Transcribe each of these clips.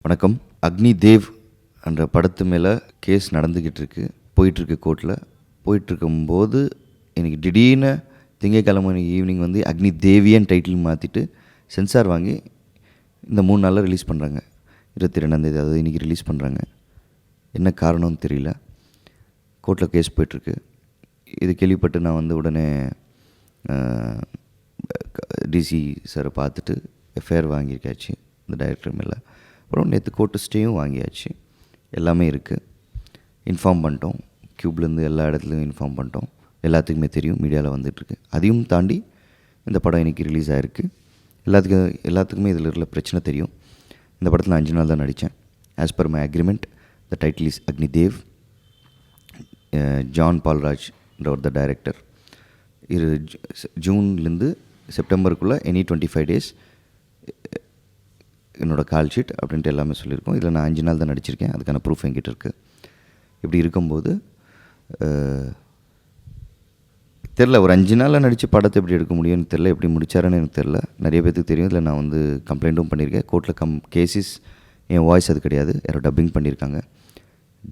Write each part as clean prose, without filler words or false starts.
வணக்கம். அக்னி தேவ் என்ற படத்து மேலே கேஸ் நடந்துக்கிட்டு இருக்கு, போயிட்டுருக்கு கோர்ட்டில். போயிட்டுருக்கும்போது எனக்கு திடீர்னு திங்கட்கிழமை ஈவினிங் வந்து அக்னி தேவியன் டைட்டில் மாற்றிட்டு சென்சார் வாங்கி இந்த 3 நாளில் ரிலீஸ் பண்ணுறாங்க. 22ஆந்தேதி, அதாவது இன்றைக்கி ரிலீஸ் பண்ணுறாங்க. என்ன காரணம்னு தெரியல. கோர்ட்டில் கேஸ் போயிட்டுருக்கு. இது கேள்விப்பட்டு நான் வந்து உடனே டிசி சாரை பார்த்துட்டு எஃப்ஐஆர் வாங்கியிருக்காச்சு இந்த டைரக்டர் மேலே. அப்புறம் நேற்று கோர்ட்டு ஸ்டேயும் வாங்கியாச்சு. எல்லாமே இருக்குது. இன்ஃபார்ம் பண்ணிட்டோம். க்யூப்லேருந்து எல்லா இடத்துலையும் இன்ஃபார்ம் பண்ணிட்டோம். எல்லாத்துக்குமே தெரியும், மீடியாவில் வந்துட்டுருக்கு. அதையும் தாண்டி இந்த படம் இன்றைக்கி ரிலீஸ் ஆகிருக்கு. எல்லாத்துக்குமே இதில் இருக்கிற பிரச்சனை தெரியும். இந்த படத்தில் நான் 5 நாள் தான் நடித்தேன். As per my agreement the title is Agni Dev. John பால்ராஜ்ன்றவர் த டைரக்டர். ஜூன்லேருந்து செப்டம்பருக்குள்ளே எனி 25 days என்னோடய கால் ஷீட் அப்படின்ட்டு எல்லாமே சொல்லியிருக்கோம். இதில் நான் 5 நாள் தான் நடிச்சிருக்கேன். அதுக்கான ப்ரூஃப் என்கிட்ட இருக்குது. இப்படி இருக்கும்போது தெரில, ஒரு 5 நாளில் நடித்து படத்தை எப்படி எடுக்க முடியும்னு தெரில. எப்படி முடித்தாருன்னு எனக்கு தெரில. நிறைய பேருக்கு தெரியும். இதில் நான் வந்து கம்ப்ளைண்ட்டும் பண்ணியிருக்கேன். கோர்ட்டில் கேஸஸ் என் வாய்ஸ் அது கிடையாது, யாரோ டப்பிங் பண்ணியிருக்காங்க.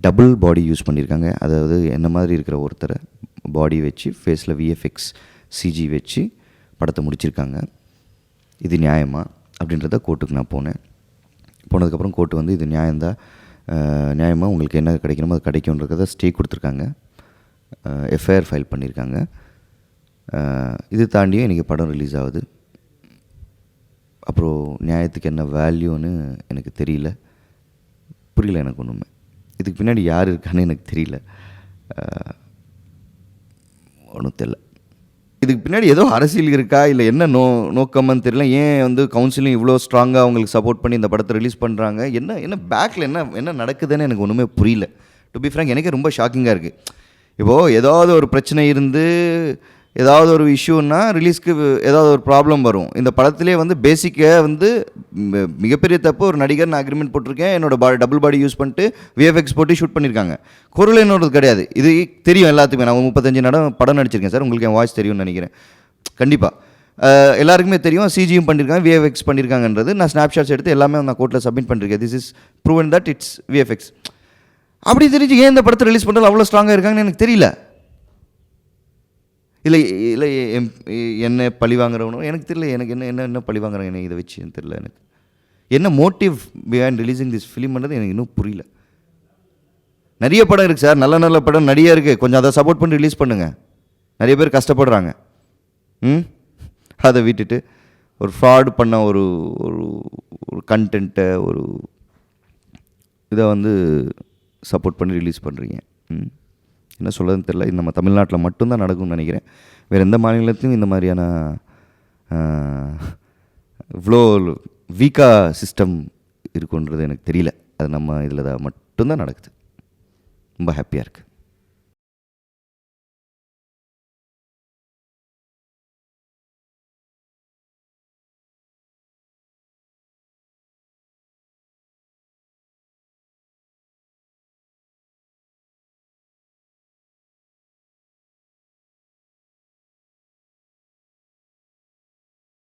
டபுள் பாடி யூஸ் பண்ணியிருக்காங்க. அதாவது என்ன மாதிரி இருக்கிற ஒருத்தரை பாடி வச்சு ஃபேஸில் விஎஃப்எக்ஸ் சிஜி வச்சு படத்தை முடிச்சிருக்காங்க. இது நியாயமா அப்படின்றத கோர்ட்டுக்கு நான் போனதுக்கப்புறம் கோர்ட்டு வந்து இது நியாயமாக உங்களுக்கு என்ன கிடைக்கணுமோ அது கிடைக்கும்ன்றத ஸ்டே கொடுத்துருக்காங்க. எஃப்ஐஆர் ஃபைல் பண்ணியிருக்காங்க. இது தாண்டியும் இன்றைக்கி படம் ரிலீஸ் ஆகுது. அப்புறம் நியாயத்துக்கு என்ன வேல்யூன்னு எனக்கு தெரியல, புரியல எனக்கு ஒன்றுமே. இதுக்கு பின்னாடி யார் இருக்கான்னு எனக்கு தெரியல, ஒன்றும் தெரியல. இதுக்கு பின்னாடி ஏதோ அரசியல் இருக்கா இல்லை என்ன நோக்கம்னு தெரியல. ஏன் வந்து கவுன்சிலும் இவ்வளோ ஸ்ட்ராங்காக அவங்களுக்கு சப்போர்ட் பண்ணி இந்த படத்தை ரிலீஸ் பண்ணுறாங்க? என்ன பேக்கில் என்ன நடக்குதுன்னு எனக்கு ஒன்றுமே புரியல. டு பி ஃப்ராங்க், எனக்கே ரொம்ப ஷாக்கிங்காக இருக்குது. இப்போது ஏதாவது ஒரு பிரச்சனை இருந்து ஏதாவது ஒரு இஷ்யூன்னா ரிலீஸ்க்கு ஏதாவது ஒரு ப்ராப்ளம் வரும். இந்த படத்திலே வந்து பேசிக்காக வந்து மிகப்பெரிய தப்பு, ஒரு நடிகர் நான் அக்ரிமெண்ட் போட்டிருக்கேன், என்னோட டபுள் பாடி யூஸ் பண்ணிட்டு விஎஃப்எக்ஸ் போட்டு ஷூட் பண்ணியிருக்காங்க. குரல் என்னோடது கிடையாது. இது தெரியும் எல்லாத்துக்குமே. நான் 35 படம் நடிச்சிருக்கேன் சார். உங்களுக்கு என் வாய்ஸ் தெரியும்னு நினைக்கிறேன். கண்டிப்பாக எல்லாருக்குமே தெரியும். சிஜியும் பண்ணியிருக்காங்க, விஎஃப்எக்ஸ் பண்ணியிருக்காங்கன்றது. நான் ஸ்னாப்ஷாட்ஸ் எடுத்து எல்லாமே நான் கோர்ட்டில் சப்மிட் பண்ணியிருக்கேன். This is proven that it's VFX. அப்படி தெரிஞ்சு ஏன் இந்த படத்தை ரிலீஸ் பண்ணுறது அவ்வளோ ஸ்ட்ராங்காக இருக்காங்கன்னு எனக்கு தெரியல. இல்லை என்ன பழி வாங்குறவனோ எனக்கு தெரியல. எனக்கு என்ன பழி வாங்குறாங்க என்ன இதை வச்சு எனக்கு தெரியல. எனக்கு என்ன மோட்டிவ் பிஹைண்ட் ரிலீஸிங் திஸ் ஃபிலிம்ன்றது எனக்கு இன்னும் புரியல. நிறைய படம் இருக்குது சார், நல்ல படம் நிறைய இருக்குது. கொஞ்சம் அதை சப்போர்ட் பண்ணி ரிலீஸ் பண்ணுங்கள். நிறைய பேர் கஷ்டப்படுறாங்க. அதை விட்டுட்டு ஒரு ஃப்ராட் பண்ண ஒரு கண்டென்ட்டை ஒரு இதை வந்து சப்போர்ட் பண்ணி ரிலீஸ் பண்ணுறீங்க. என்ன சொல்கிறதுன்னு தெரில. இது நம்ம தமிழ்நாட்டில் மட்டும்தான் நடக்கும்னு நினைக்கிறேன். வேறு எந்த மாநிலத்திலும் இந்த மாதிரியான இவ்வளோ வீக்காக சிஸ்டம் இருக்குன்றது எனக்கு தெரியல. அது நம்ம இதில் தான் மட்டும்தான் நடக்குது. ரொம்ப ஹாப்பியாக இருக்குது.